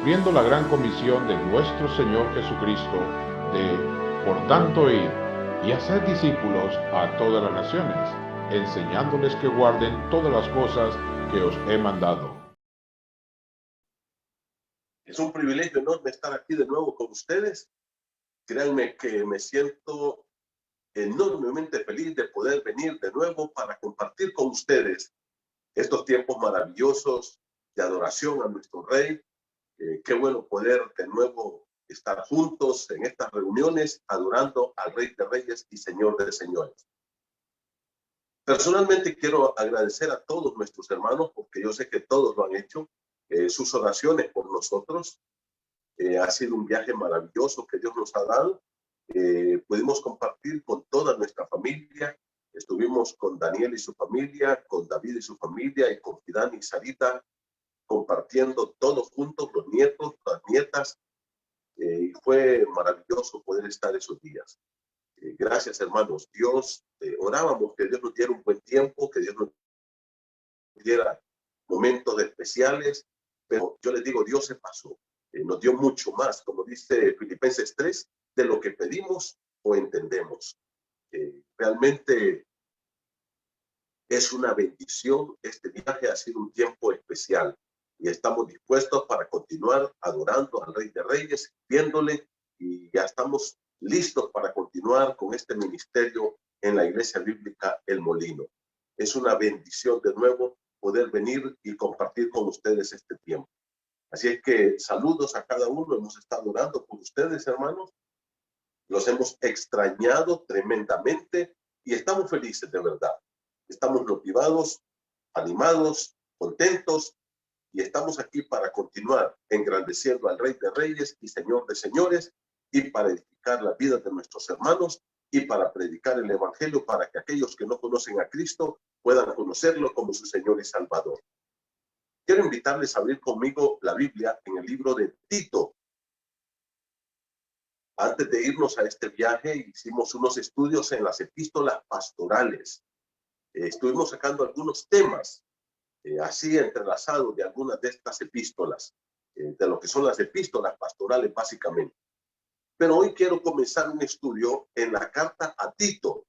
cumpliendo la gran comisión de nuestro Señor Jesucristo de, por tanto, ir y hacer discípulos a todas las naciones, enseñándoles que guarden todas las cosas que os he mandado. Es un privilegio enorme estar aquí de nuevo con ustedes. Créanme que me siento enormemente feliz de poder venir de nuevo para compartir con ustedes estos tiempos maravillosos de adoración a nuestro Rey. Qué bueno poder de nuevo estar juntos en estas reuniones adorando al Rey de Reyes y Señor de Señores. Personalmente quiero agradecer a todos nuestros hermanos, porque yo sé que todos lo han hecho, sus oraciones por nosotros. Ha sido un viaje maravilloso que Dios nos ha dado. Pudimos compartir con toda nuestra familia. Estuvimos con Daniel y su familia, con David y su familia, y con Fidán y Sarita, compartiendo todos juntos, los nietos, las nietas. Y fue maravilloso poder estar esos días. Gracias, hermanos. Orábamos que Dios nos diera un buen tiempo, que Dios nos diera momentos especiales, pero yo les digo, Dios se pasó. Nos dio mucho más, como dice Filipenses 3, de lo que pedimos o entendemos. Realmente es una bendición. Este viaje ha sido un tiempo especial y estamos dispuestos para continuar adorando al Rey de Reyes, viéndole, y ya estamos listos para continuar con este ministerio en la Iglesia Bíblica El Molino. Es una bendición de nuevo poder venir y compartir con ustedes este tiempo. Así es que saludos a cada uno. Hemos estado orando por ustedes, hermanos. Los hemos extrañado tremendamente y estamos felices de verdad. Estamos motivados, animados, contentos, y estamos aquí para continuar engrandeciendo al Rey de Reyes y Señor de Señores, y para edificar la vida de nuestros hermanos y para predicar el Evangelio, para que aquellos que no conocen a Cristo puedan conocerlo como su Señor y Salvador. Quiero invitarles a abrir conmigo la Biblia en el libro de Tito. Antes de irnos a este viaje, hicimos unos estudios en las epístolas pastorales. Estuvimos sacando algunos temas, así entrelazados, de algunas de estas epístolas, de lo que son las epístolas pastorales básicamente. Pero hoy quiero comenzar un estudio en la carta a Tito.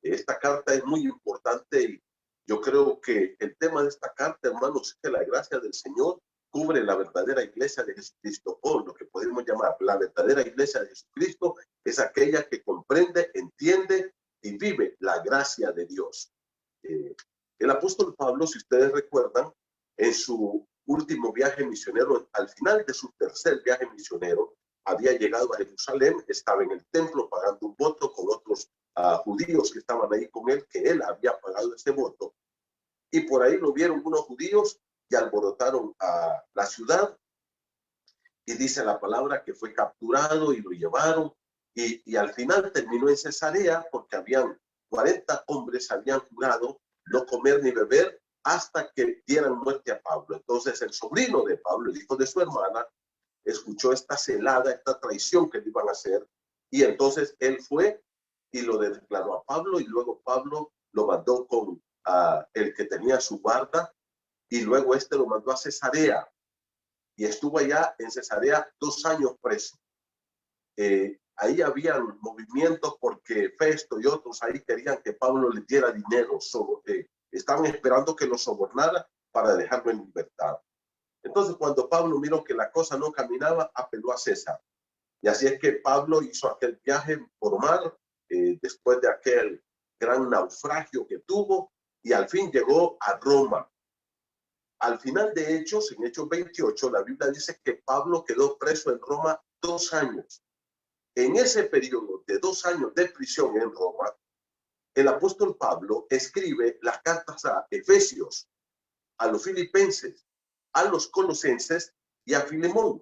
Esta carta es muy importante y yo creo que el tema de esta carta, hermanos, es que la gracia del Señor cubre la verdadera iglesia de Jesucristo, o lo que podemos llamar la verdadera iglesia de Jesucristo es aquella que comprende, entiende y vive la gracia de Dios. El apóstol Pablo, si ustedes recuerdan, en su último viaje misionero, al final de su tercer viaje misionero, había llegado a Jerusalén, estaba en el templo pagando un voto con otros judíos que estaban ahí con él, que él había pagado ese voto. Y por ahí lo vieron unos judíos y alborotaron a la ciudad. Y dice la palabra que fue capturado y lo llevaron. Y al final terminó en Cesarea, porque habían 40 hombres, habían jurado no comer ni beber hasta que dieran muerte a Pablo. Entonces el sobrino de Pablo, el hijo de su hermana, escuchó esta celada, esta traición que le iban a hacer, y entonces él fue y lo declaró a Pablo, y luego Pablo lo mandó con el que tenía su guarda, y luego este lo mandó a Cesarea, y estuvo allá en Cesarea 2 años preso. Ahí habían movimientos porque Festo y otros ahí querían que Pablo les diera dinero, estaban esperando que lo sobornara para dejarlo en libertad. Entonces, cuando Pablo miró que la cosa no caminaba, apeló a César. Y así es que Pablo hizo aquel viaje por mar, después de aquel gran naufragio que tuvo, y al fin llegó a Roma. Al final de Hechos, en Hechos 28, la Biblia dice que Pablo quedó preso en Roma 2 años. En ese periodo de 2 años de prisión en Roma, el apóstol Pablo escribe las cartas a Efesios, a los Filipenses, a los Colosenses y a Filemón.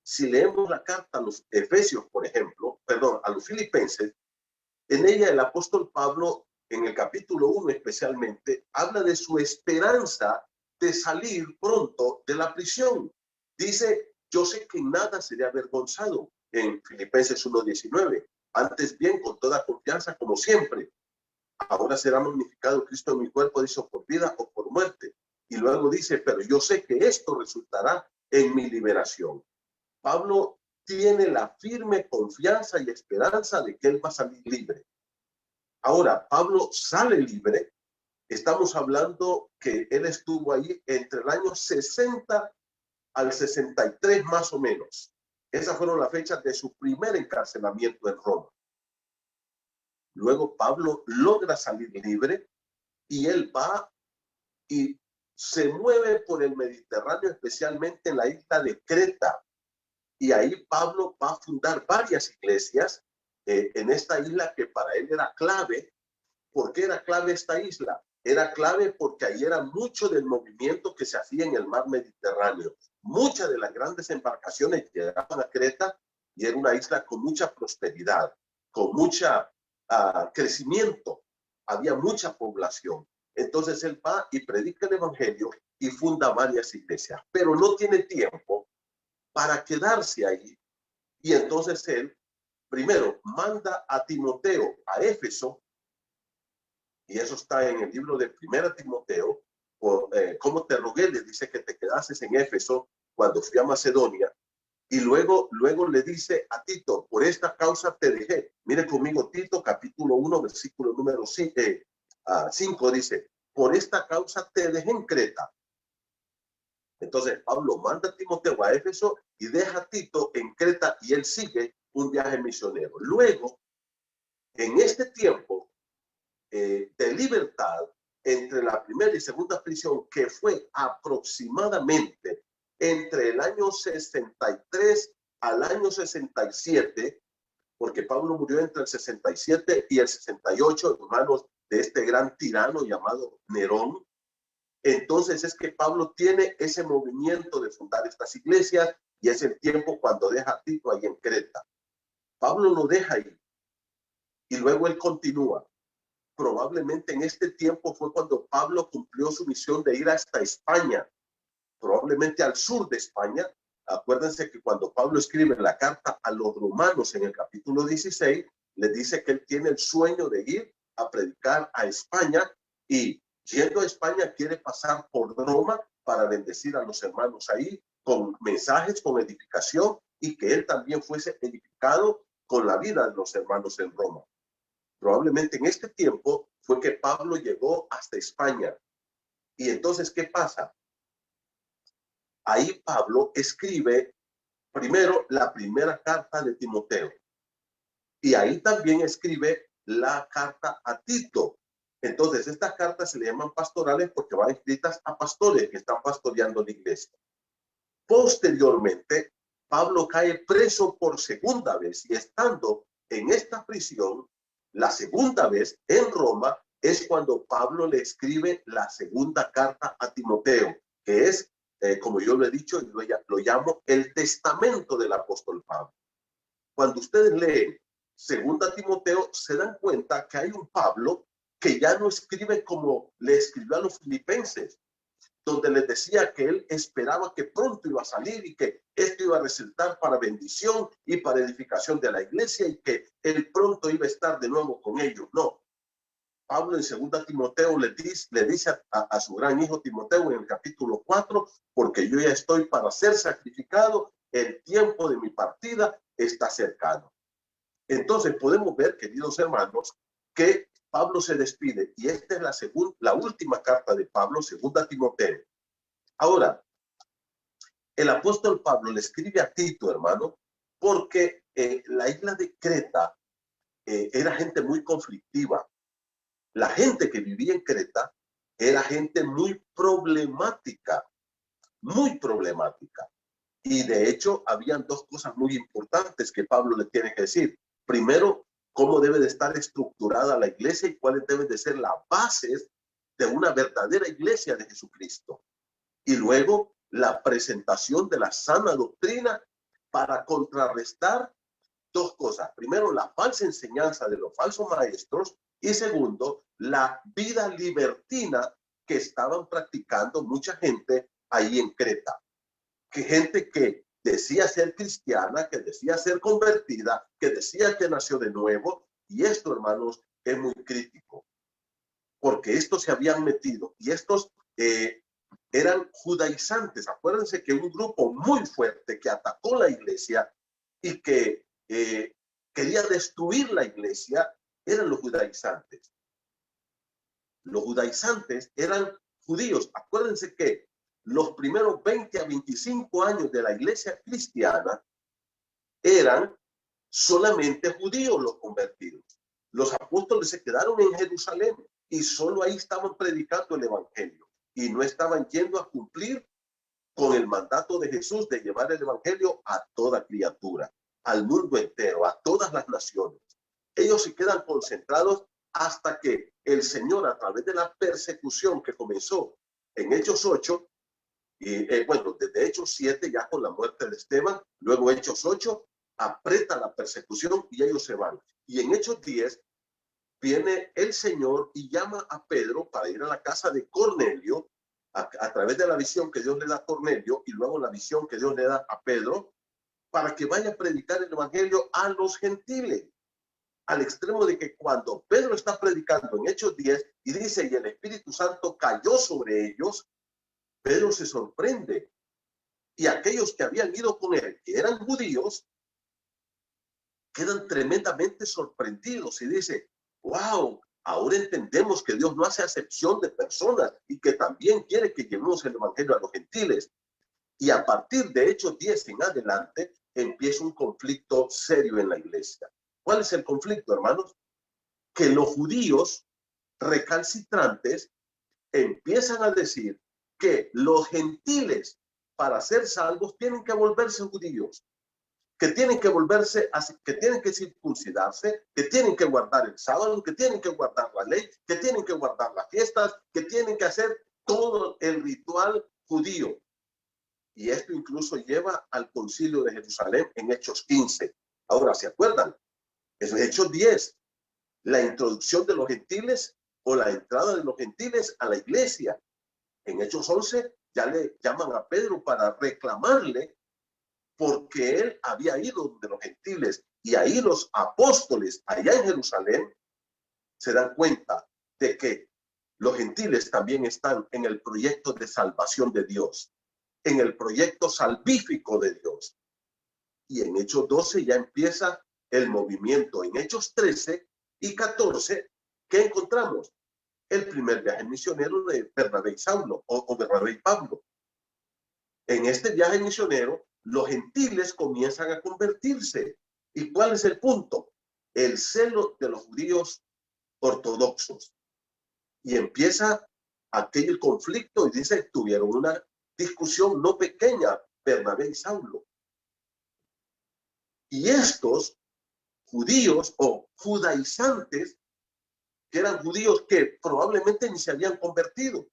Si leemos la carta a los Efesios, por ejemplo, a los Filipenses, en ella el apóstol Pablo, en el capítulo 1 especialmente, habla de su esperanza de salir pronto de la prisión. Dice, yo sé que nada seré avergonzado, en Filipenses 1:19. Antes bien, con toda confianza, como siempre, ahora será magnificado Cristo en mi cuerpo, dice, por vida o por muerte. Y luego dice, pero yo sé que esto resultará en mi liberación. Pablo tiene la firme confianza y esperanza de que él va a salir libre. Ahora, Pablo sale libre. Estamos hablando que él estuvo ahí entre el año 60 al 63 más o menos. Esas fueron las fechas de su primer encarcelamiento en Roma. Luego Pablo logra salir libre y él va y se mueve por el Mediterráneo, especialmente en la isla de Creta. Y ahí Pablo va a fundar varias iglesias en esta isla que para él era clave. ¿Por qué era clave esta isla? Era clave porque ahí era mucho del movimiento que se hacía en el mar Mediterráneo. Muchas de las grandes embarcaciones llegaban a Creta y era una isla con mucha prosperidad, con mucho crecimiento. Había mucha población. Entonces él va y predica el evangelio y funda varias iglesias, pero no tiene tiempo para quedarse ahí. Y entonces él primero manda a Timoteo a Éfeso, y eso está en el libro de Primera Timoteo, como te rogué, le dice que te quedases en Éfeso cuando fui a Macedonia, y luego le dice a Tito, por esta causa te dejé. Mire conmigo Tito, capítulo 1, versículo número 5, dice, por esta causa te dejé en Creta. Entonces Pablo manda a Timoteo a Éfeso y deja a Tito en Creta y él sigue un viaje misionero. Luego, en este tiempo de libertad, entre la primera y segunda prisión, que fue aproximadamente entre el año 63 al año 67, porque Pablo murió entre el 67 y el 68 en manos de este gran tirano llamado Nerón. Entonces es que Pablo tiene ese movimiento de fundar estas iglesias y es el tiempo cuando deja a Tito ahí en Creta. Pablo lo deja ahí y luego él continúa. Probablemente en este tiempo fue cuando Pablo cumplió su misión de ir hasta España, probablemente al sur de España. Acuérdense que cuando Pablo escribe la carta a los romanos en el capítulo 16, le dice que él tiene el sueño de ir a predicar a España y yendo a España quiere pasar por Roma para bendecir a los hermanos ahí con mensajes, con edificación y que él también fuese edificado con la vida de los hermanos en Roma. Probablemente en este tiempo fue que Pablo llegó hasta España. Y entonces, ¿qué pasa? Ahí Pablo escribe primero la primera carta de Timoteo. Y ahí también escribe la carta a Tito. Entonces, estas cartas se le llaman pastorales porque van escritas a pastores que están pastoreando la iglesia. Posteriormente, Pablo cae preso por segunda vez y estando en esta prisión, la segunda vez en Roma, es cuando Pablo le escribe la segunda carta a Timoteo, que es, como yo lo he dicho, lo llamo el testamento del apóstol Pablo. Cuando ustedes leen segunda Timoteo, se dan cuenta que hay un Pablo que ya no escribe como le escribió a los filipenses, donde les decía que él esperaba que pronto iba a salir y que esto iba a resultar para bendición y para edificación de la iglesia y que él pronto iba a estar de nuevo con ellos. No. Pablo en 2 Timoteo le dice a su gran hijo Timoteo en el capítulo 4, porque yo ya estoy para ser sacrificado, el tiempo de mi partida está cercano. Entonces podemos ver, queridos hermanos, que Pablo se despide y esta es la última carta de Pablo, 2 Timoteo. Ahora, el apóstol Pablo le escribe a Tito, hermano, porque la isla de Creta era gente muy conflictiva. La gente que vivía en Creta era gente muy problemática, muy problemática. Y de hecho, habían dos cosas muy importantes que Pablo le tiene que decir. Primero, cómo debe de estar estructurada la iglesia y cuáles deben de ser las bases de una verdadera iglesia de Jesucristo. Y luego, la presentación de la sana doctrina para contrarrestar dos cosas. Primero, la falsa enseñanza de los falsos maestros y segundo, la vida libertina que estaban practicando mucha gente ahí en Creta. Que gente que decía ser cristiana, que decía ser convertida, que decía que nació de nuevo. Y esto, hermanos, es muy crítico. Porque estos se habían metido y estos eran judaizantes. Acuérdense que un grupo muy fuerte que atacó la iglesia y que quería destruir la iglesia eran los judaizantes. Los judaizantes eran judíos. Acuérdense que los primeros 20 a 25 años de la iglesia cristiana eran solamente judíos los convertidos. Los apóstoles se quedaron en Jerusalén y solo ahí estaban predicando el evangelio y no estaban yendo a cumplir con el mandato de Jesús de llevar el evangelio a toda criatura, al mundo entero, a todas las naciones. Ellos se quedan concentrados hasta que el Señor, a través de la persecución que comenzó en Hechos 8, y bueno, desde Hechos 7 ya con la muerte de Esteban, luego Hechos 8, aprieta la persecución y ellos se van. Y en Hechos 10 viene el Señor y llama a Pedro para ir a la casa de Cornelio, a través de la visión que Dios le da a Cornelio y luego la visión que Dios le da a Pedro, para que vaya a predicar el evangelio a los gentiles. Al extremo de que cuando Pedro está predicando en Hechos 10 y dice, y el Espíritu Santo cayó sobre ellos, Pedro se sorprende. Y aquellos que habían ido con él, que eran judíos, quedan tremendamente sorprendidos y dice, wow, ahora entendemos que Dios no hace acepción de personas y que también quiere que llevemos el evangelio a los gentiles. Y a partir de Hechos 10 en adelante, empieza un conflicto serio en la iglesia. ¿Cuál es el conflicto, hermanos? Que los judíos recalcitrantes empiezan a decir que los gentiles, para ser salvos, tienen que volverse judíos, que tienen que volverse, que tienen que circuncidarse, que tienen que guardar el sábado, que tienen que guardar la ley, que tienen que guardar las fiestas, que tienen que hacer todo el ritual judío. Y esto incluso lleva al concilio de Jerusalén en Hechos 15. Ahora, ¿se acuerdan? Eso es Hechos 10. La introducción de los gentiles o la entrada de los gentiles a la iglesia. En Hechos 11 ya le llaman a Pedro para reclamarle porque él había ido de los gentiles y ahí los apóstoles allá en Jerusalén se dan cuenta de que los gentiles también están en el proyecto de salvación de Dios, en el proyecto salvífico de Dios. Y en Hechos 12 ya empieza el movimiento. En Hechos 13 y 14, ¿qué encontramos? El primer viaje misionero de Bernabé y Saulo, o Bernabé y Pablo. En este viaje misionero, los gentiles comienzan a convertirse. ¿Y cuál es el punto? El celo de los judíos ortodoxos. Y empieza aquel conflicto y dice, tuvieron una discusión no pequeña, Bernabé y Saulo. Y estos judíos o judaizantes, que eran judíos que probablemente ni se habían convertido,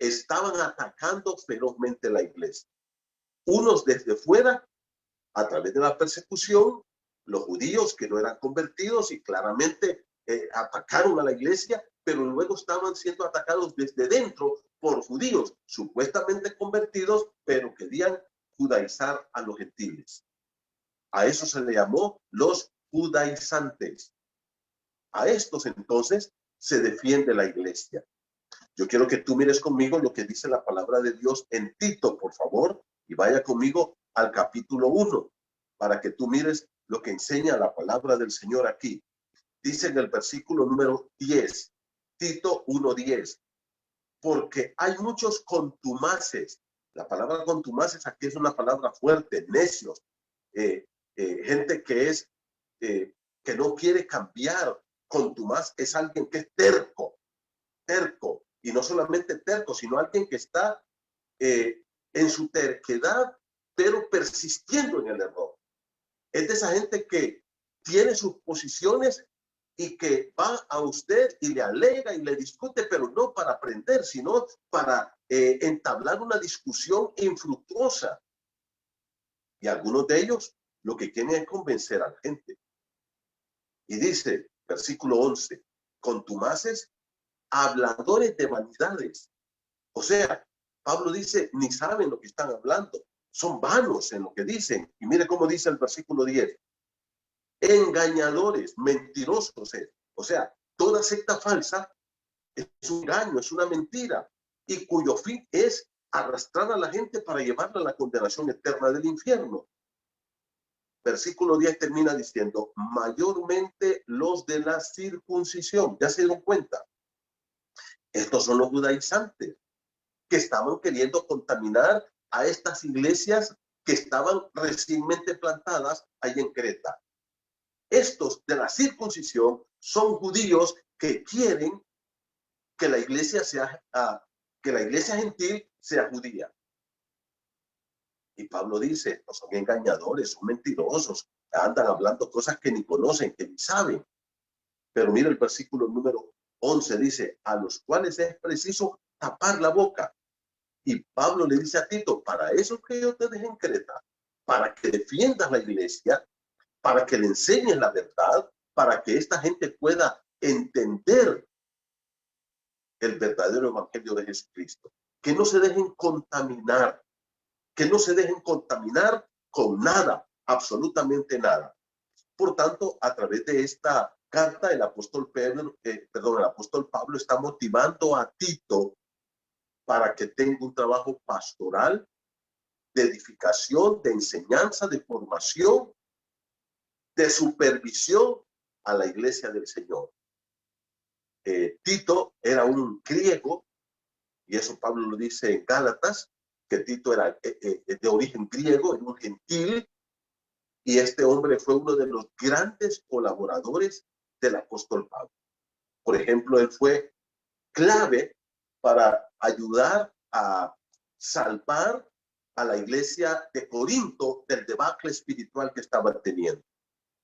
estaban atacando ferozmente la iglesia. Unos desde fuera, a través de la persecución, los judíos que no eran convertidos y claramente atacaron a la iglesia, pero luego estaban siendo atacados desde dentro por judíos supuestamente convertidos, pero querían judaizar a los gentiles. A eso se le llamó los judaizantes. A estos entonces se defiende la iglesia. Yo quiero que tú mires conmigo lo que dice la palabra de Dios en Tito, por favor, y vaya conmigo al capítulo 1, para que tú mires lo que enseña la palabra del Señor aquí. Dice en el versículo número 10, Tito 1:10, porque hay muchos contumaces. La palabra contumaces aquí es una palabra fuerte, necios, gente que es, que no quiere cambiar. Contumaz es alguien que es terco, y no solamente terco, sino alguien que está en su terquedad, pero persistiendo en el error. Es de esa gente que tiene sus posiciones y que va a usted y le alega y le discute, pero no para aprender, sino para entablar una discusión infructuosa. Y algunos de ellos lo que quieren es convencer a la gente. Y dice, versículo 11, contumaces, habladores de vanidades. O sea, Pablo dice, ni saben lo que están hablando. Son vanos en lo que dicen. Y mire cómo dice el versículo 10. Engañadores, mentirosos. O sea, toda secta falsa es un engaño, es una mentira, y cuyo fin es arrastrar a la gente para llevarla a la condenación eterna del infierno. Versículo 10 termina diciendo, mayormente los de la circuncisión. ¿Ya se dieron cuenta? Estos son los judaizantes que estaban queriendo contaminar a estas iglesias que estaban recientemente plantadas ahí en Creta. Estos de la circuncisión son judíos que quieren que la iglesia gentil sea judía. Y Pablo dice, no son engañadores, son mentirosos, andan hablando cosas que ni conocen, que ni saben. Pero mira el versículo número 11, dice, a los cuales es preciso tapar la boca. Y Pablo le dice a Tito, para eso que yo te dejé en Creta, para que defiendas la iglesia, para que le enseñes la verdad, para que esta gente pueda entender el verdadero evangelio de Jesucristo. Que no se dejen contaminar, que no se dejen contaminar con nada, absolutamente nada. Por tanto, a través de esta carta, el apóstol Pablo está motivando a Tito para que tenga un trabajo pastoral, de edificación, de enseñanza, de formación, de supervisión a la iglesia del Señor. Tito era un griego, y eso Pablo lo dice en Gálatas, que Tito era de origen griego, era un gentil, y este hombre fue uno de los grandes colaboradores del apóstol Pablo. Por ejemplo, él fue clave para ayudar a salvar a la iglesia de Corinto del debacle espiritual que estaban teniendo.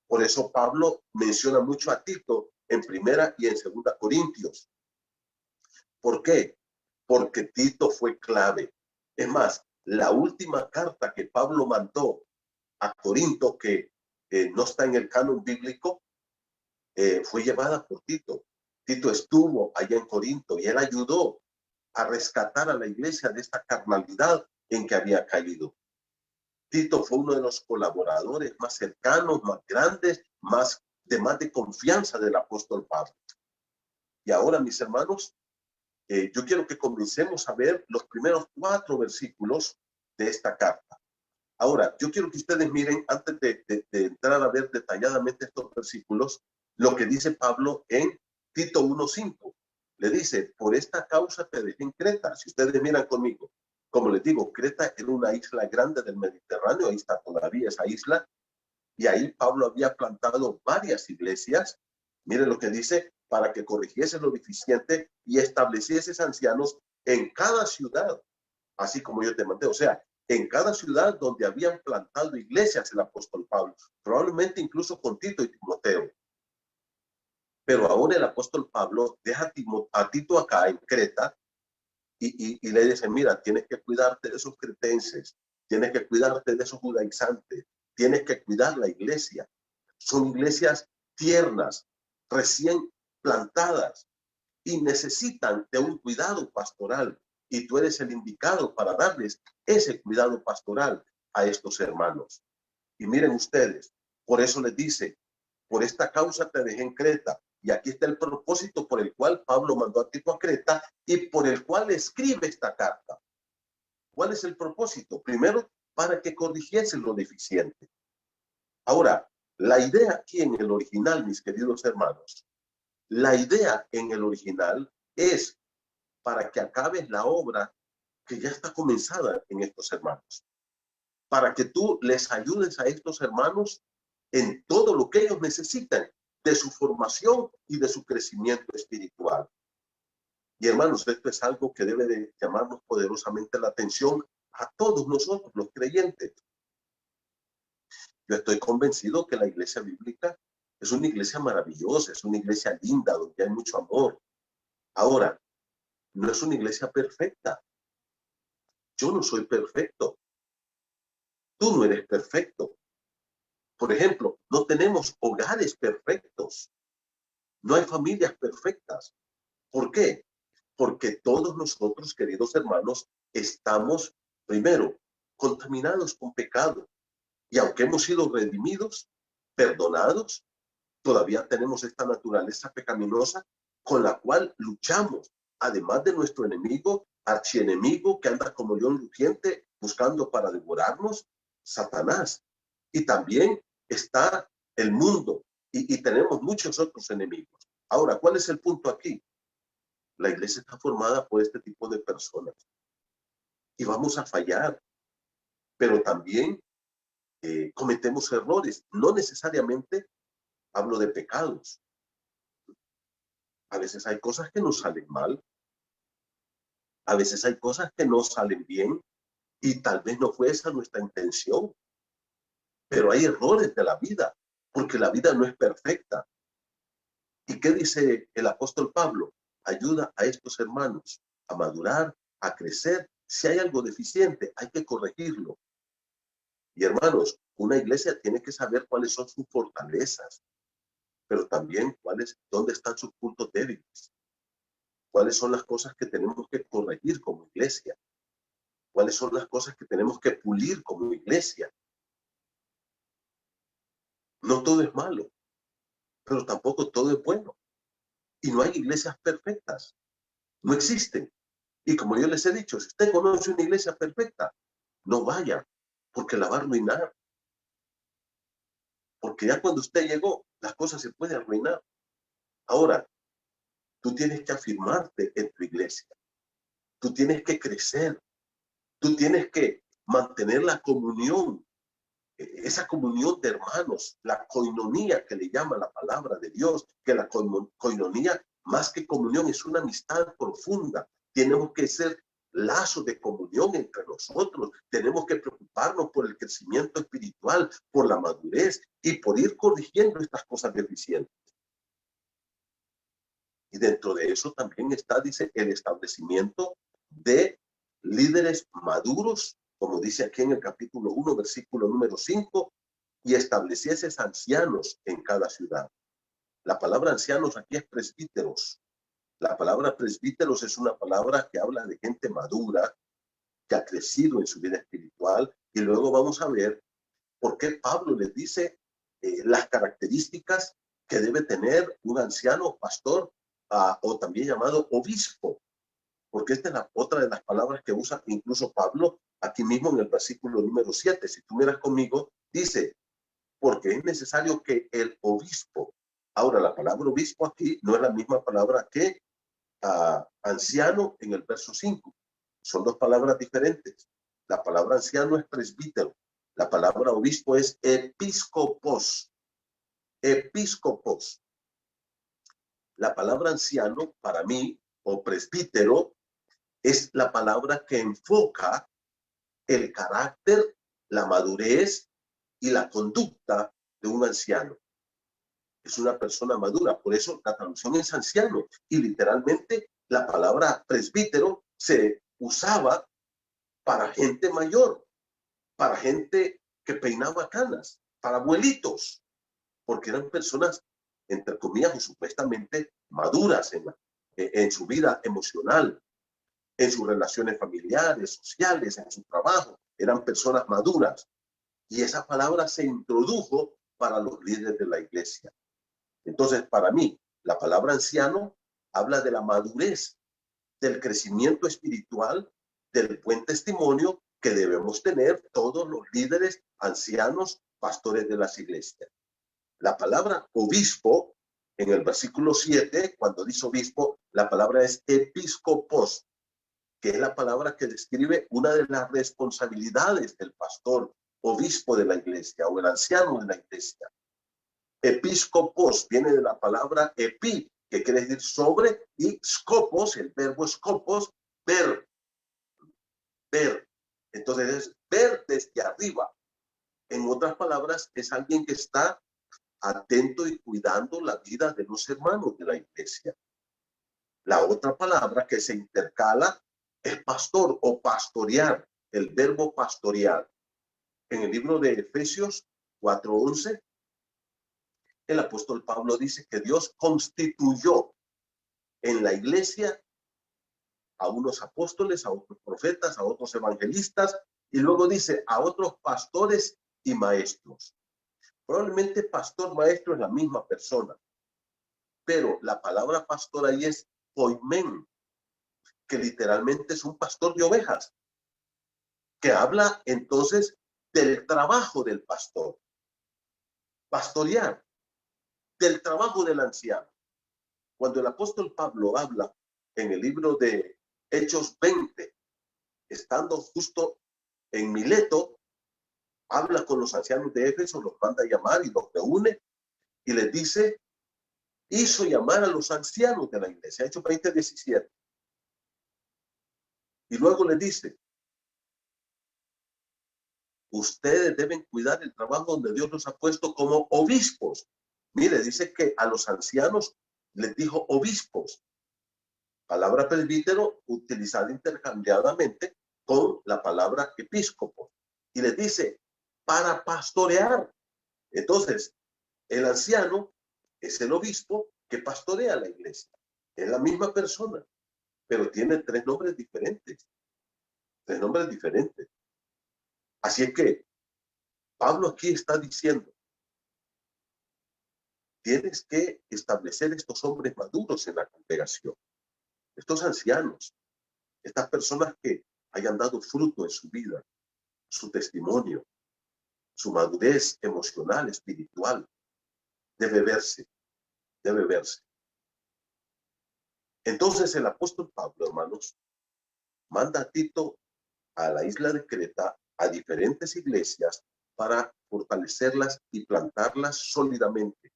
Por eso Pablo menciona mucho a Tito en Primera y en Segunda Corintios. ¿Por qué? Porque Tito fue clave. Es más, la última carta que Pablo mandó a Corinto, que no está en el canon bíblico, fue llevada por Tito. Tito estuvo allá en Corinto y él ayudó a rescatar a la iglesia de esta carnalidad en que había caído. Tito fue uno de los colaboradores más cercanos, más grandes, más de confianza del apóstol Pablo. Y ahora, mis hermanos, yo quiero que comencemos a ver los primeros 4 versículos de esta carta. Ahora, yo quiero que ustedes miren, antes de entrar a ver detalladamente estos versículos, lo que dice Pablo en Tito 1:5. Le dice, por esta causa te dejé en Creta. Si ustedes miran conmigo, como les digo, Creta era una isla grande del Mediterráneo, ahí está todavía esa isla, y ahí Pablo había plantado varias iglesias. Miren lo que dice, para que corrigiese lo deficiente y estableciese ancianos en cada ciudad, así como yo te mandé. O sea, en cada ciudad donde habían plantado iglesias el apóstol Pablo, probablemente incluso con Tito y Timoteo. Pero ahora el apóstol Pablo deja a Tito acá en Creta y le dice, mira, tienes que cuidarte de esos cretenses, tienes que cuidarte de esos judaizantes, tienes que cuidar la iglesia. Son iglesias tiernas, recién plantadas y necesitan de un cuidado pastoral. Y tú eres el indicado para darles ese cuidado pastoral a estos hermanos. Y miren ustedes, por eso les dice, por esta causa te dejé en Creta. Y aquí está el propósito por el cual Pablo mandó a Tito a Creta y por el cual escribe esta carta. ¿Cuál es el propósito? Primero, para que corrigiese lo deficiente. Ahora, la idea aquí en el original, mis queridos hermanos, la idea en el original es para que acabes la obra que ya está comenzada en estos hermanos. Para que tú les ayudes a estos hermanos en todo lo que ellos necesitan de su formación y de su crecimiento espiritual. Y hermanos, esto es algo que debe de llamarnos poderosamente la atención a todos nosotros, los creyentes. Yo estoy convencido que la iglesia bíblica es una iglesia maravillosa, es una iglesia linda, donde hay mucho amor. Ahora, no es una iglesia perfecta. Yo no soy perfecto. Tú no eres perfecto. Por ejemplo, no tenemos hogares perfectos. No hay familias perfectas. ¿Por qué? Porque todos nosotros, queridos hermanos, estamos, primero, contaminados con pecado. Y aunque hemos sido redimidos, perdonados, todavía tenemos esta naturaleza pecaminosa con la cual luchamos, además de nuestro enemigo, archienemigo, que anda como león rugiente buscando para devorarnos, Satanás. Y también está el mundo y tenemos muchos otros enemigos. Ahora, ¿cuál es el punto aquí? La iglesia está formada por este tipo de personas y vamos a fallar, pero también cometemos errores. No necesariamente hablo de pecados. A veces hay cosas que nos salen mal, a veces hay cosas que no salen bien y tal vez no fue esa nuestra intención, pero hay errores de la vida, porque la vida no es perfecta. ¿Y qué dice el apóstol Pablo? Ayuda a estos hermanos a madurar, a crecer. Si hay algo deficiente, hay que corregirlo. Y hermanos, una iglesia tiene que saber cuáles son sus fortalezas, pero también dónde están sus puntos débiles. ¿Cuáles son las cosas que tenemos que corregir como iglesia? ¿Cuáles son las cosas que tenemos que pulir como iglesia? No todo es malo, pero tampoco todo es bueno. Y no hay iglesias perfectas. No existen. Y como yo les he dicho, si usted conoce una iglesia perfecta, no vaya, porque la va a arruinar. Porque ya cuando usted llegó, las cosas se pueden arruinar. Ahora, tú tienes que afirmarte en tu iglesia. Tú tienes que crecer. Tú tienes que mantener la comunión, esa comunión de hermanos, la coinonía que le llama la palabra de Dios, que la coinonía, más que comunión, es una amistad profunda. Tenemos que ser lazos de comunión entre nosotros. Tenemos que preocuparnos por el crecimiento espiritual, por la madurez y por ir corrigiendo estas cosas deficientes. Y dentro de eso también está, dice, el establecimiento de líderes maduros, como dice aquí en el capítulo 1, versículo número 5, y estableciese ancianos en cada ciudad. La palabra ancianos aquí es presbíteros. La palabra presbíteros es una palabra que habla de gente madura, que ha crecido en su vida espiritual, y luego vamos a ver por qué Pablo les dice las características que debe tener un anciano pastor o también llamado obispo, porque esta es otra de las palabras que usa incluso Pablo aquí mismo en el versículo número 7. Si tú miras conmigo, dice, porque es necesario que el obispo, ahora la palabra obispo aquí no es la misma palabra que anciano en el verso 5. Son dos palabras diferentes. La palabra anciano es presbítero. La palabra obispo es episcopos. Episcopos. La palabra anciano para mí, o presbítero, es la palabra que enfoca el carácter, la madurez y la conducta de un anciano. Es una persona madura, por eso la traducción es anciano. Y literalmente la palabra presbítero se usaba para gente mayor, para gente que peinaba canas, para abuelitos, porque eran personas, entre comillas, o supuestamente maduras en su vida emocional, en sus relaciones familiares, sociales, en su trabajo. Eran personas maduras. Y esa palabra se introdujo para los líderes de la iglesia. Entonces, para mí, la palabra anciano habla de la madurez, del crecimiento espiritual, del buen testimonio que debemos tener todos los líderes, ancianos, pastores de las iglesias. La palabra obispo, en el versículo 7, cuando dice obispo, la palabra es episcopos, que es la palabra que describe una de las responsabilidades del pastor, obispo de la iglesia o el anciano de la iglesia. Episcopos viene de la palabra epi, que quiere decir sobre, y scopos, el verbo scopos, ver. Ver. Entonces es ver desde arriba. En otras palabras, es alguien que está atento y cuidando la vida de los hermanos de la iglesia. La otra palabra que se intercala es pastor o pastorear, el verbo pastorear. En el libro de Efesios 4:11, el apóstol Pablo dice que Dios constituyó en la iglesia a unos apóstoles, a otros profetas, a otros evangelistas, y luego dice a otros pastores y maestros. Probablemente pastor, maestro es la misma persona, Pero la palabra pastor ahí es poimen, que literalmente es un pastor de ovejas, que habla entonces del trabajo del pastor. Pastorear, del trabajo del anciano. Cuando el apóstol Pablo habla en el libro de Hechos 20, estando justo en Mileto, habla con los ancianos de Éfeso, los manda a llamar y los reúne y les dice, hizo llamar a los ancianos de la iglesia, Hechos 20:17. Y luego les dice, ustedes deben cuidar el trabajo donde Dios los ha puesto como obispos. Mire, dice que a los ancianos les dijo obispos. Palabra presbítero utilizada intercambiadamente con la palabra episcopo. Y les dice, para pastorear. Entonces, el anciano es el obispo que pastorea la iglesia. Es la misma persona, pero tiene tres nombres diferentes. Tres nombres diferentes. Así es que Pablo aquí está diciendo, tienes que establecer estos hombres maduros en la congregación, estos ancianos, estas personas que hayan dado fruto en su vida, su testimonio, su madurez emocional, espiritual, debe verse, debe verse. Entonces el apóstol Pablo, hermanos, manda a Tito a la isla de Creta, a diferentes iglesias, para fortalecerlas y plantarlas sólidamente.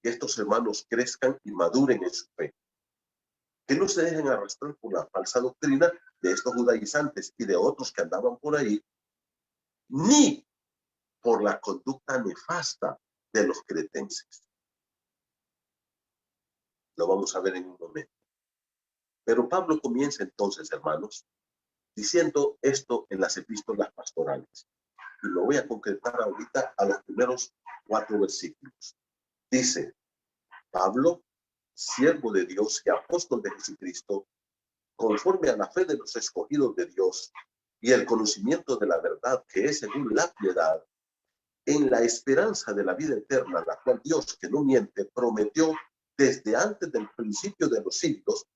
Que estos hermanos crezcan y maduren en su fe. Que no se dejen arrastrar por la falsa doctrina de estos judaizantes y de otros que andaban por ahí, ni por la conducta nefasta de los cretenses. Lo vamos a ver en un momento. Pero Pablo comienza entonces, hermanos, diciendo esto en las epístolas pastorales. Y lo voy a concretar ahorita a los primeros 4 versículos. Dice, Pablo, siervo de Dios y apóstol de Jesucristo, conforme a la fe de los escogidos de Dios y el conocimiento de la verdad que es según la piedad, en la esperanza de la vida eterna, la cual Dios, que no miente, prometió desde antes del principio de los siglos,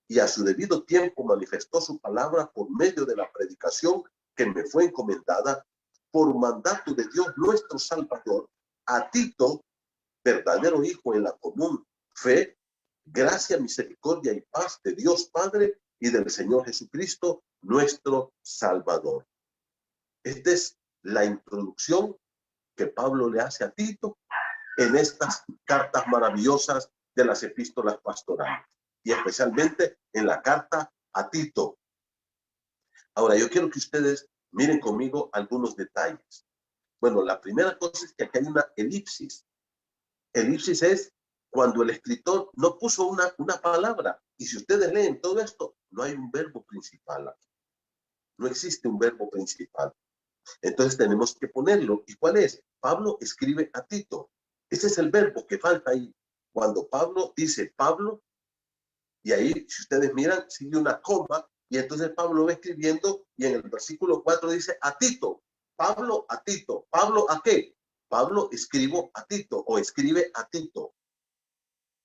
y a su debido tiempo manifestó su palabra por medio de la predicación que me fue encomendada por mandato de Dios nuestro Salvador, a Tito, verdadero hijo en la común fe, gracia, misericordia y paz de Dios Padre y del Señor Jesucristo, nuestro Salvador. Esta es la introducción que Pablo le hace a Tito en estas cartas maravillosas de las epístolas pastorales, y especialmente en la carta a Tito. Ahora, yo quiero que ustedes miren conmigo algunos detalles. Bueno, la primera cosa es que aquí hay una elipsis. Elipsis es cuando el escritor no puso una palabra. Y si ustedes leen todo esto, no hay un verbo principal aquí. No existe un verbo principal. Entonces tenemos que ponerlo. ¿Y cuál es? Pablo escribe a Tito. Ese es el verbo que falta ahí. Cuando Pablo dice Pablo, y ahí, si ustedes miran, sigue una coma, y entonces Pablo va escribiendo, y en el versículo 4 dice a Tito. Pablo a Tito. ¿Pablo a qué? Pablo escribo a Tito, o escribe a Tito.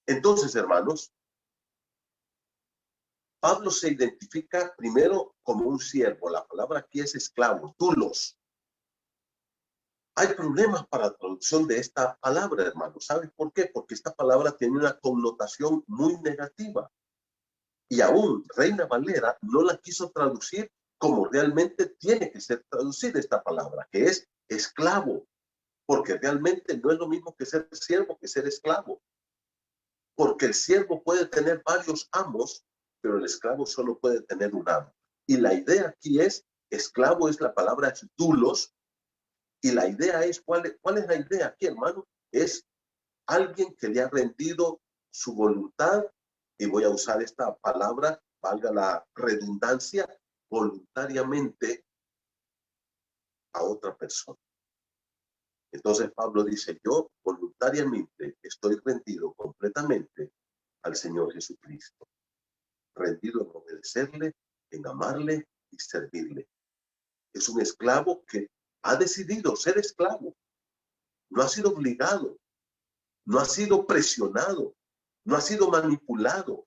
Entonces, hermanos, Pablo se identifica primero como un siervo. La palabra aquí es esclavo, doulos. Hay problemas para la traducción de esta palabra, hermanos. ¿Sabes por qué? Porque esta palabra tiene una connotación muy negativa. Y aún Reina Valera no la quiso traducir como realmente tiene que ser traducida esta palabra, que es esclavo. Porque realmente no es lo mismo que ser siervo que ser esclavo. Porque el siervo puede tener varios amos, pero el esclavo solo puede tener un amo. Y la idea aquí es, esclavo es la palabra doulos, y la idea es, ¿cuál es la idea aquí, hermano? Es alguien que le ha rendido su voluntad, y voy a usar esta palabra, valga la redundancia, voluntariamente a otra persona. Entonces Pablo dice, yo voluntariamente estoy rendido completamente al Señor Jesucristo. Rendido en obedecerle, en amarle y servirle. Es un esclavo que ha decidido ser esclavo. No ha sido obligado. No ha sido presionado. no ha sido manipulado.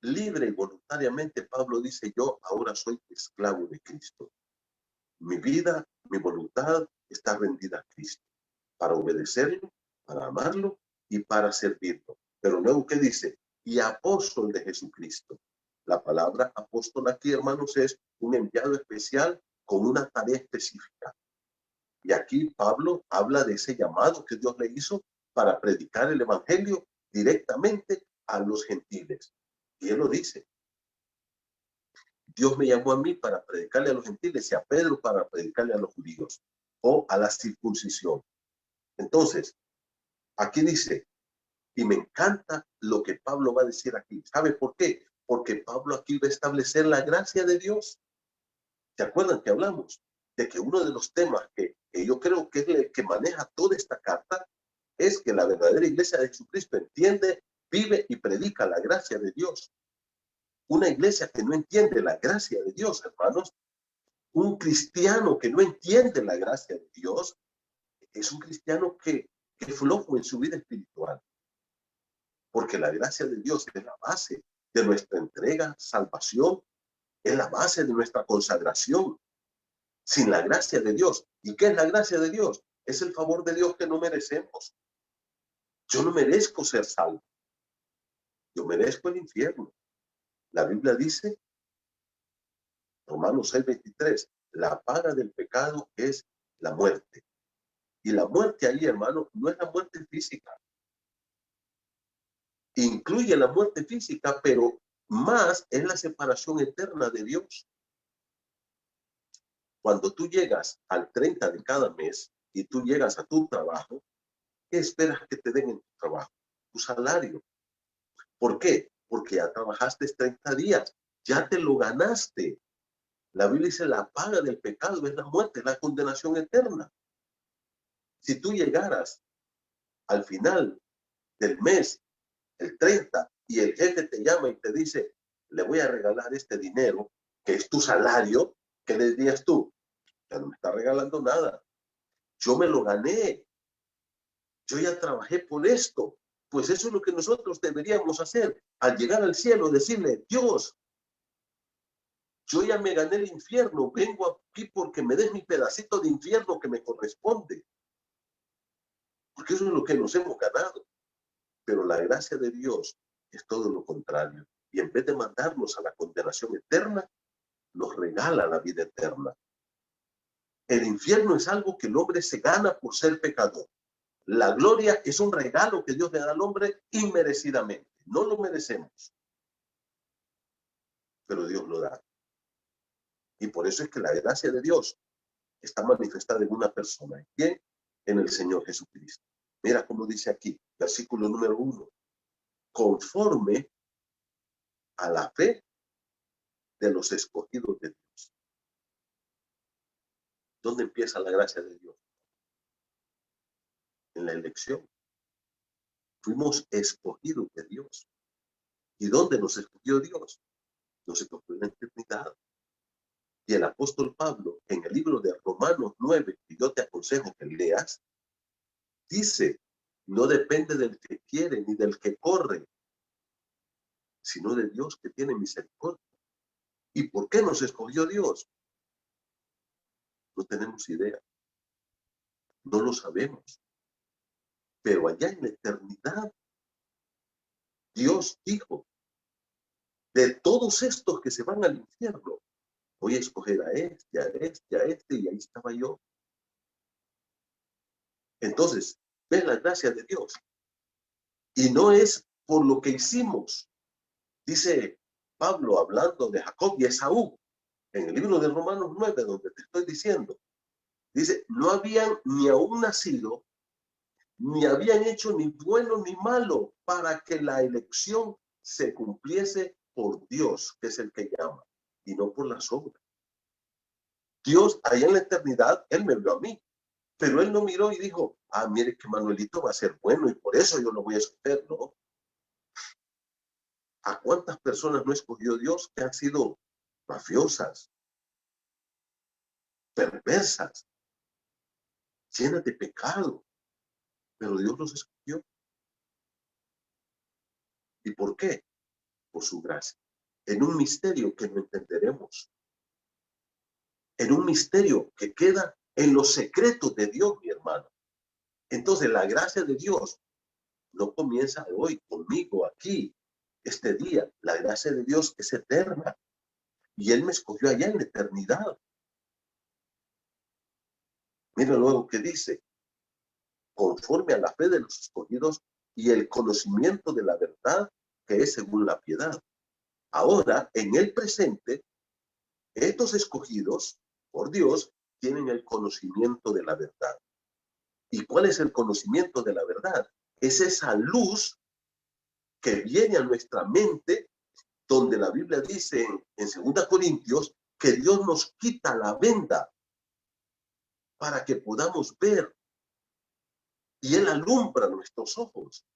Libre y voluntariamente, Pablo dice, yo ahora soy esclavo de Cristo. Mi vida, mi voluntad está rendida a Cristo, para obedecerlo, para amarlo y para servirlo. Pero luego, ¿qué dice? Y apóstol de Jesucristo. La palabra apóstol aquí, hermanos, es un enviado especial con una tarea específica. Y aquí Pablo habla de ese llamado que Dios le hizo para predicar el evangelio directamente a los gentiles. Y él lo dice. Dios me llamó a mí para predicarle a los gentiles y a Pedro para predicarle a los judíos o a la circuncisión. Entonces, aquí dice, y me encanta lo que Pablo va a decir aquí. ¿Sabe por qué? Porque Pablo aquí va a establecer la gracia de Dios. ¿Se acuerdan que hablamos de que uno de los temas que yo creo que es el que maneja toda esta carta es que la verdadera iglesia de Jesucristo entiende, vive y predica la gracia de Dios? Una iglesia que no entiende la gracia de Dios, hermanos, un cristiano que no entiende la gracia de Dios, es un cristiano que flojo en su vida espiritual. Porque la gracia de Dios es la base de nuestra entrega, salvación, es la base de nuestra consagración. Sin la gracia de Dios. ¿Y qué es la gracia de Dios? Es el favor de Dios que no merecemos. Yo no merezco ser salvo. Yo merezco el infierno. La Biblia dice, Romanos 6:23, la paga del pecado es la muerte. Y la muerte ahí, hermano, no es la muerte física. Incluye la muerte física, pero más es la separación eterna de Dios. Cuando tú llegas al 30 de cada mes y tú llegas a tu trabajo, ¿qué esperas que te den en tu trabajo? Tu salario. ¿Por qué? Porque ya trabajaste 30 días, ya te lo ganaste. La Biblia dice, la paga del pecado es la muerte, la condenación eterna. Si tú llegaras al final del mes, el 30, y el jefe te llama y te dice, le voy a regalar este dinero, que es tu salario, ¿qué le dirías tú? Ya no me está regalando nada. Yo me lo gané. Yo ya trabajé por esto. Pues eso es lo que nosotros deberíamos hacer. Al llegar al cielo, decirle, Dios, yo ya me gané el infierno. Vengo aquí porque me des mi pedacito de infierno que me corresponde. Porque eso es lo que nos hemos ganado. Pero la gracia de Dios es todo lo contrario. Y en vez de mandarnos a la condenación eterna, nos regala la vida eterna. El infierno es algo que el hombre se gana por ser pecador. La gloria es un regalo que Dios le da al hombre inmerecidamente. No lo merecemos, pero Dios lo da. Y por eso es que la gracia de Dios está manifestada en una persona. ¿En quién? En el Señor Jesucristo. Mira cómo dice aquí, versículo número 1. Conforme a la fe de los escogidos de Dios. ¿Dónde empieza la gracia de Dios? En la elección. Fuimos escogidos de Dios. ¿Y dónde nos escogió Dios? Nos escogió en la eternidad. Y el apóstol Pablo, en el libro de Romanos 9, que yo te aconsejo que leas, dice, no depende del que quiere ni del que corre, sino de Dios que tiene misericordia. ¿Y por qué nos escogió Dios? No tenemos idea. No lo sabemos. Pero allá en la eternidad, Dios dijo, de todos estos que se van al infierno, voy a escoger a este, a este, a este, y ahí estaba yo. Entonces, ven la gracia de Dios. Y no es por lo que hicimos. Dice Pablo hablando de Jacob y Esaú, en el libro de Romanos 9, donde te estoy diciendo. Dice, no habían ni aún nacido, ni habían hecho ni bueno ni malo, para que la elección se cumpliese por Dios, que es el que llama, y no por las obras. Dios, allá en la eternidad, Él me vio a mí, pero Él no miró y dijo, ah, mire que Manuelito va a ser bueno y por eso yo lo voy a escoger, ¿no? ¿A cuántas personas no escogió Dios que han sido mafiosas, perversas, llenas de pecado? Pero Dios los escogió. ¿Y por qué? Por su gracia. En un misterio que no entenderemos. En un misterio que queda en los secretos de Dios, mi hermano. Entonces, la gracia de Dios no comienza hoy conmigo aquí, este día. La gracia de Dios es eterna. Y Él me escogió allá en la eternidad. Mira luego que dice, conforme a la fe de los escogidos y el conocimiento de la verdad que es según la piedad. Ahora, en el presente, estos escogidos por Dios tienen el conocimiento de la verdad. ¿Y cuál es el conocimiento de la verdad? Es esa luz que viene a nuestra mente, donde la Biblia dice en 2 Corintios que Dios nos quita la venda para que podamos ver. Y Él alumbra nuestros ojos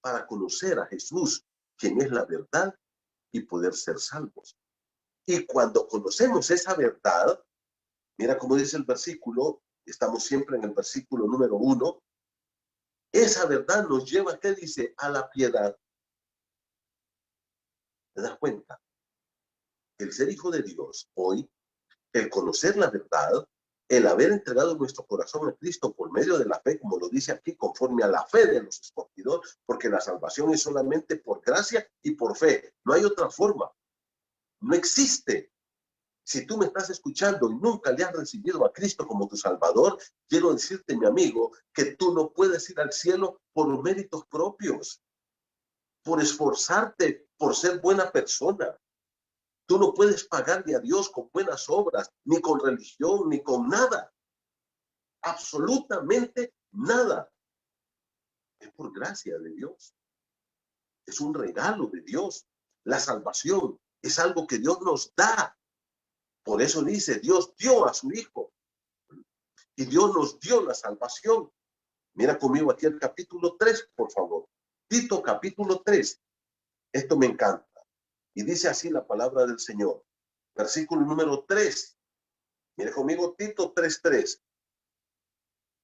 para conocer a Jesús, quien es la verdad, y poder ser salvos. Y cuando conocemos esa verdad, mira cómo dice el versículo, estamos siempre en el versículo número 1, esa verdad nos lleva, ¿qué dice? A la piedad. ¿Te das cuenta? El ser hijo de Dios hoy, el conocer la verdad, el haber entregado nuestro corazón a Cristo por medio de la fe, como lo dice aquí, conforme a la fe de los escogidos, porque la salvación es solamente por gracia y por fe. No hay otra forma. No existe. Si tú me estás escuchando y nunca le has recibido a Cristo como tu Salvador, quiero decirte, mi amigo, que tú no puedes ir al cielo por méritos propios, por esforzarte, por ser buena persona. Tú no puedes pagarle a Dios con buenas obras, ni con religión, ni con nada. Absolutamente nada. Es por gracia de Dios. Es un regalo de Dios. La salvación es algo que Dios nos da. Por eso dice, Dios dio a su Hijo. Y Dios nos dio la salvación. Mira conmigo aquí el capítulo 3, por favor. Tito capítulo 3. Esto me encanta. Y dice así la palabra del Señor. Versículo número 3. Mira conmigo Tito 3:3.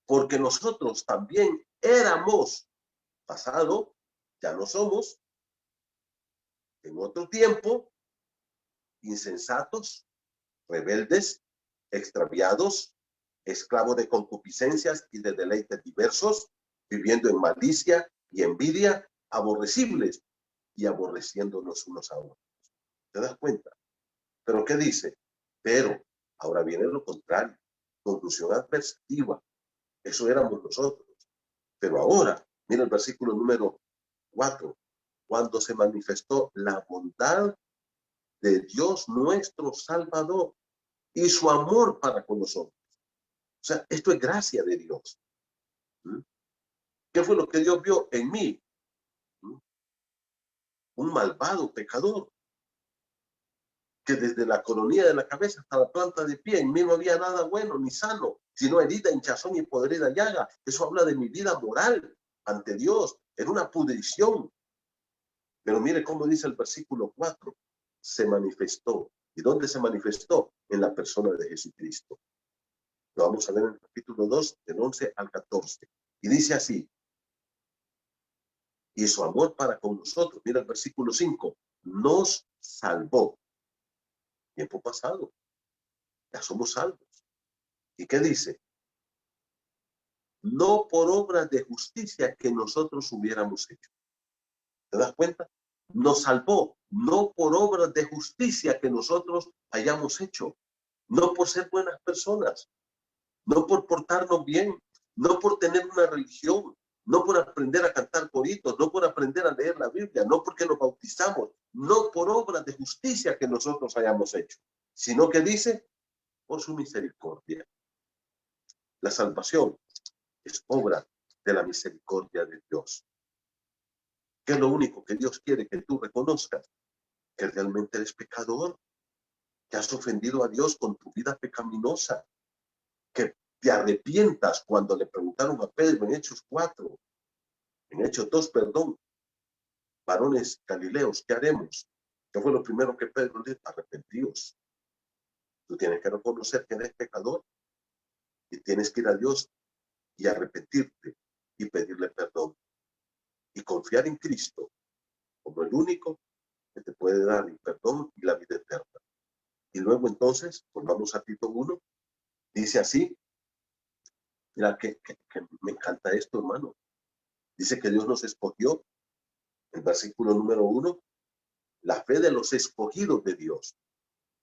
Porque nosotros también éramos, pasado, ya no somos, en otro tiempo, insensatos, rebeldes, extraviados, esclavos de concupiscencias y de deleites diversos, viviendo en malicia y envidia, aborrecibles y aborreciéndonos unos a otros. ¿Te das cuenta? ¿Pero qué dice? Pero ahora viene lo contrario, conclusión adversativa. Eso éramos nosotros. Pero ahora, mira el versículo número 4, cuando se manifestó la bondad de Dios nuestro Salvador y su amor para con nosotros. O sea, esto es gracia de Dios. ¿Qué fue lo que Dios vio en mí? Un malvado pecador, que desde la coronilla de la cabeza hasta la planta de pie, en mí no había nada bueno ni sano, sino herida, hinchazón y podrida llaga. Eso habla de mi vida moral ante Dios, en una pudrición. Pero mire cómo dice el versículo 4, se manifestó. ¿Y dónde se manifestó? En la persona de Jesucristo. Lo vamos a ver en el capítulo 2, del 11 al 14. Y dice así, y su amor para con nosotros, mira el versículo 5, nos salvó. Tiempo pasado, ya somos salvos. ¿Y qué dice? No por obras de justicia que nosotros hubiéramos hecho. ¿Te das cuenta? Nos salvó, no por obras de justicia que nosotros hayamos hecho, no por ser buenas personas, no por portarnos bien, no por tener una religión, no por aprender a cantar coritos, no por aprender a leer la Biblia, no porque nos bautizamos, no por obras de justicia que nosotros hayamos hecho, sino que dice, por su misericordia. La salvación es obra de la misericordia de Dios. ¿Qué es lo único que Dios quiere que tú reconozcas? Que realmente eres pecador, que has ofendido a Dios con tu vida pecaminosa, que te arrepientas. Cuando le preguntaron a Pedro en Hechos 4, en Hechos 2, perdón, varones galileos, ¿qué haremos? ¿Qué fue lo primero que Pedro dijo? Arrepentíos. Tú tienes que reconocer que eres pecador y tienes que ir a Dios y arrepentirte y pedirle perdón y confiar en Cristo como el único que te puede dar el perdón y la vida eterna. Y luego entonces, pues vamos a Tito 1, dice así, mira que me encanta esto, hermano. Dice que Dios nos escogió, el versículo número 1, la fe de los escogidos de Dios.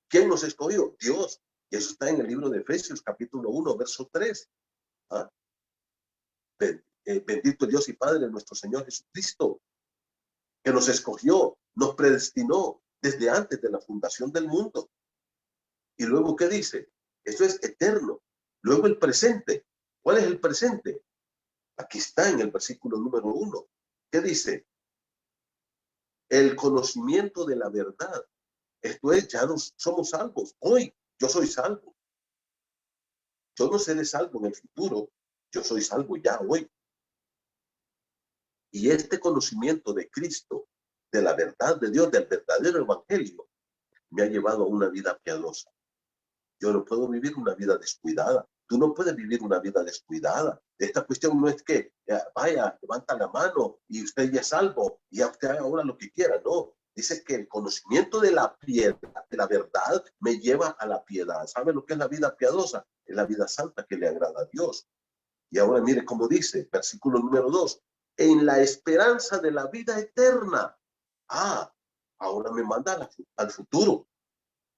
¿Quién nos escogió? Dios. Y eso está en el libro de Efesios, capítulo 1, verso 3. ¿Ah? Bendito Dios y Padre de nuestro Señor Jesucristo, que nos escogió, nos predestinó desde antes de la fundación del mundo. Y luego, ¿qué dice? Esto es eterno. Luego el presente. ¿Cuál es el presente? Aquí está en el versículo número 1. ¿Qué dice? El conocimiento de la verdad. Esto es, ya no somos salvos. Hoy yo soy salvo. Yo no seré salvo en el futuro. Yo soy salvo ya hoy. Y este conocimiento de Cristo, de la verdad de Dios, del verdadero evangelio, me ha llevado a una vida piadosa. Yo no puedo vivir una vida descuidada. Tú no puedes vivir una vida descuidada. Esta cuestión no es que vaya, levanta la mano y usted ya es salvo y ya usted haga ahora lo que quiera. No. Dice que el conocimiento de la piedad, de la verdad, me lleva a la piedad. ¿Sabe lo que es la vida piadosa? Es la vida santa que le agrada a Dios. Y ahora mire cómo dice, versículo número 2, en la esperanza de la vida eterna. Ah, ahora me manda al futuro,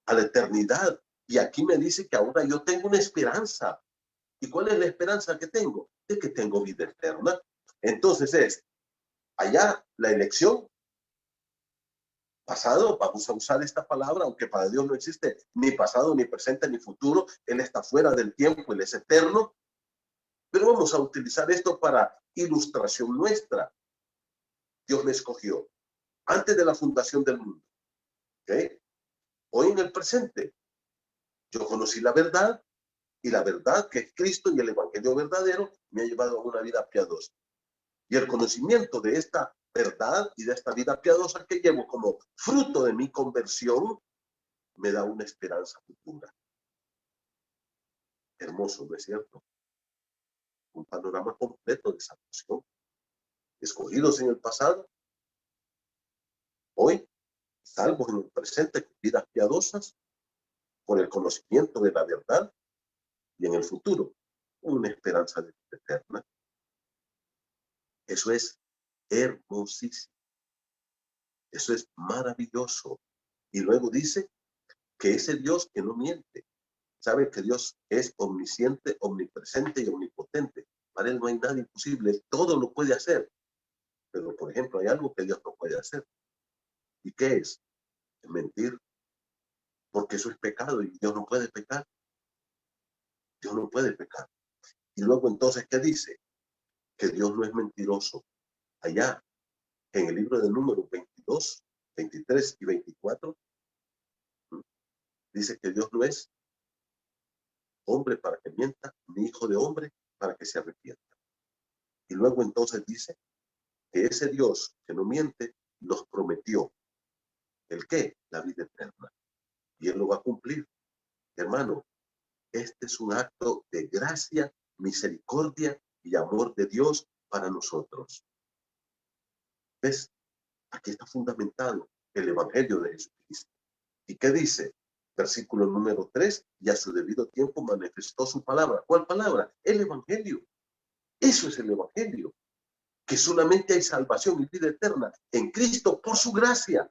a la eternidad. Y aquí me dice que ahora yo tengo una esperanza. ¿Y cuál es la esperanza que tengo? De que tengo vida eterna. Entonces es, allá la elección, pasado, vamos a usar esta palabra, aunque para Dios no existe ni pasado, ni presente, ni futuro. Él está fuera del tiempo, Él es eterno. Pero vamos a utilizar esto para ilustración nuestra. Dios me escogió antes de la fundación del mundo. ¿Okay? Hoy en el presente, yo conocí la verdad, y la verdad que es Cristo y el evangelio verdadero me ha llevado a una vida piadosa. Y el conocimiento de esta verdad y de esta vida piadosa que llevo como fruto de mi conversión me da una esperanza futura. Hermoso, ¿no es cierto? Un panorama completo de salvación. Escogidos en el pasado, hoy salvos en el presente con vidas piadosas por el conocimiento de la verdad y en el futuro una esperanza de vida eterna. Eso es hermosísimo. Eso es maravilloso. Y luego dice que ese Dios que no miente, sabe que Dios es omnisciente, omnipresente y omnipotente. Para Él no hay nada imposible, todo lo puede hacer. Pero, por ejemplo, hay algo que Dios no puede hacer. ¿Y qué es? Mentir. Porque eso es pecado y Dios no puede pecar. Dios no puede pecar. Y luego entonces, ¿qué dice? Que Dios no es mentiroso. Allá, en el libro de Números 22, 23 y 24, dice que Dios no es hombre para que mienta, ni hijo de hombre para que se arrepienta. Y luego entonces dice que ese Dios que no miente nos prometió. ¿El qué? La vida eterna. Y Él lo va a cumplir. Hermano, este es un acto de gracia, misericordia y amor de Dios para nosotros. ¿Ves? Aquí está fundamentado el Evangelio de Jesucristo. ¿Y qué dice? Versículo número 3, y a su debido tiempo manifestó su palabra. ¿Cuál palabra? El Evangelio. Eso es el Evangelio. Que solamente hay salvación y vida eterna en Cristo por su gracia,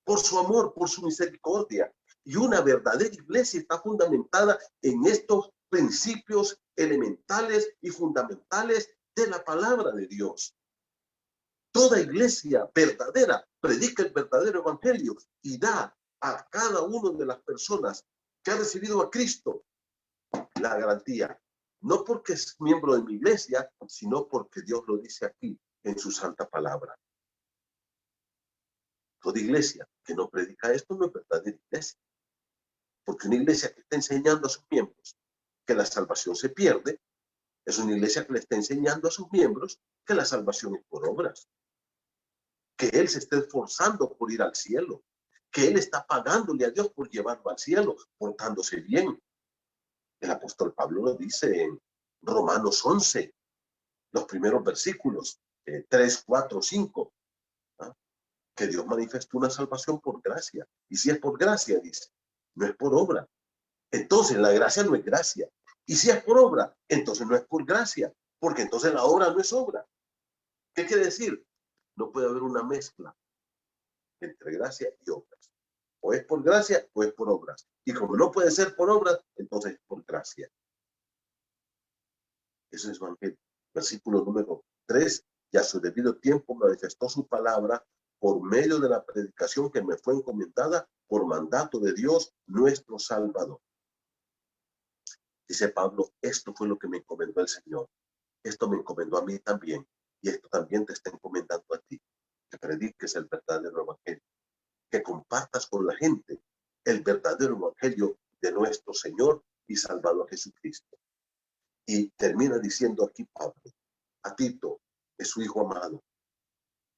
por su amor, por su misericordia. Y una verdadera iglesia está fundamentada en estos principios elementales y fundamentales de la palabra de Dios. Toda iglesia verdadera predica el verdadero evangelio y da a cada una de las personas que ha recibido a Cristo la garantía. No porque es miembro de mi iglesia, sino porque Dios lo dice aquí en su santa palabra. Toda iglesia que no predica esto no es verdadera iglesia. Porque una iglesia que está enseñando a sus miembros que la salvación se pierde, es una iglesia que le está enseñando a sus miembros que la salvación es por obras. Que Él se esté esforzando por ir al cielo. Que Él está pagándole a Dios por llevarlo al cielo, portándose bien. El apóstol Pablo lo dice en Romanos 11, los primeros versículos, 3, 4, 5. ¿Ah? que Dios manifestó una salvación por gracia. Y si es por gracia, dice, no es por obra. Entonces la gracia no es gracia. Y si es por obra, entonces no es por gracia, porque entonces la obra no es obra. ¿Qué quiere decir? No puede haber una mezcla entre gracia y obras. O es por gracia o es por obras. Y como no puede ser por obras, entonces es por gracia. Eso es Evangelio. Versículo número 3. Y a su debido tiempo manifestó su palabra por medio de la predicación que me fue encomendada por mandato de Dios, nuestro Salvador. Dice Pablo, esto fue lo que me encomendó el Señor. Esto me encomendó a mí también. Y esto también te está encomendando a ti. Que prediques el verdadero evangelio. Que compartas con la gente el verdadero evangelio de nuestro Señor y Salvador Jesucristo. Y termina diciendo aquí Pablo, a Tito, es su hijo amado,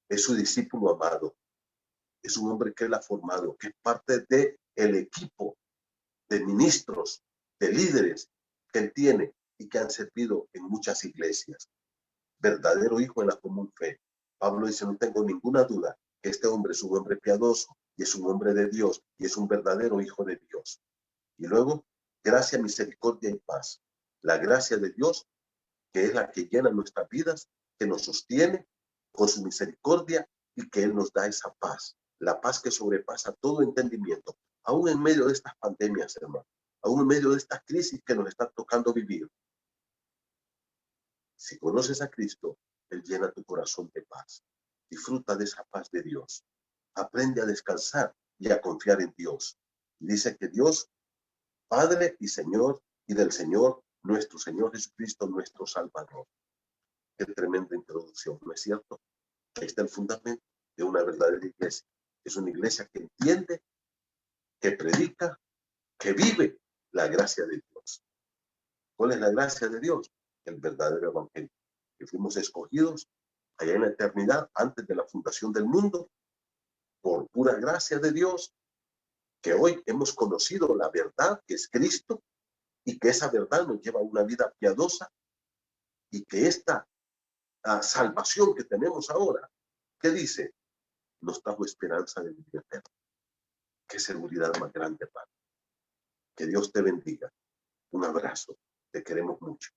es su discípulo amado, es un hombre que él ha formado, que es parte del equipo de ministros, de líderes que él tiene y que han servido en muchas iglesias. Verdadero hijo en la común fe. Pablo dice, no tengo ninguna duda que este hombre es un hombre piadoso y es un hombre de Dios y es un verdadero hijo de Dios. Y luego, gracia, misericordia y paz. La gracia de Dios, que es la que llena nuestras vidas, que nos sostiene con su misericordia y que Él nos da esa paz. La paz que sobrepasa todo entendimiento, aún en medio de estas pandemias, hermano, aún en medio de esta crisis que nos está tocando vivir. Si conoces a Cristo, Él llena tu corazón de paz. Disfruta de esa paz de Dios. Aprende a descansar y a confiar en Dios. Y dice que Dios, Padre y Señor, y del Señor, nuestro Señor Jesucristo, nuestro Salvador. Qué tremenda introducción, ¿no es cierto? Ahí está el fundamento de una verdadera iglesia. Es una iglesia que entiende, que predica, que vive la gracia de Dios. ¿Cuál es la gracia de Dios? El verdadero evangelio. Que fuimos escogidos allá en la eternidad, antes de la fundación del mundo, por pura gracia de Dios, que hoy hemos conocido la verdad que es Cristo y que esa verdad nos lleva a una vida piadosa y que esta salvación que tenemos ahora, ¿qué dice? Nos trajo esperanza de vida eterna. Qué seguridad más grande, Padre. Que Dios te bendiga. Un abrazo. Te queremos mucho.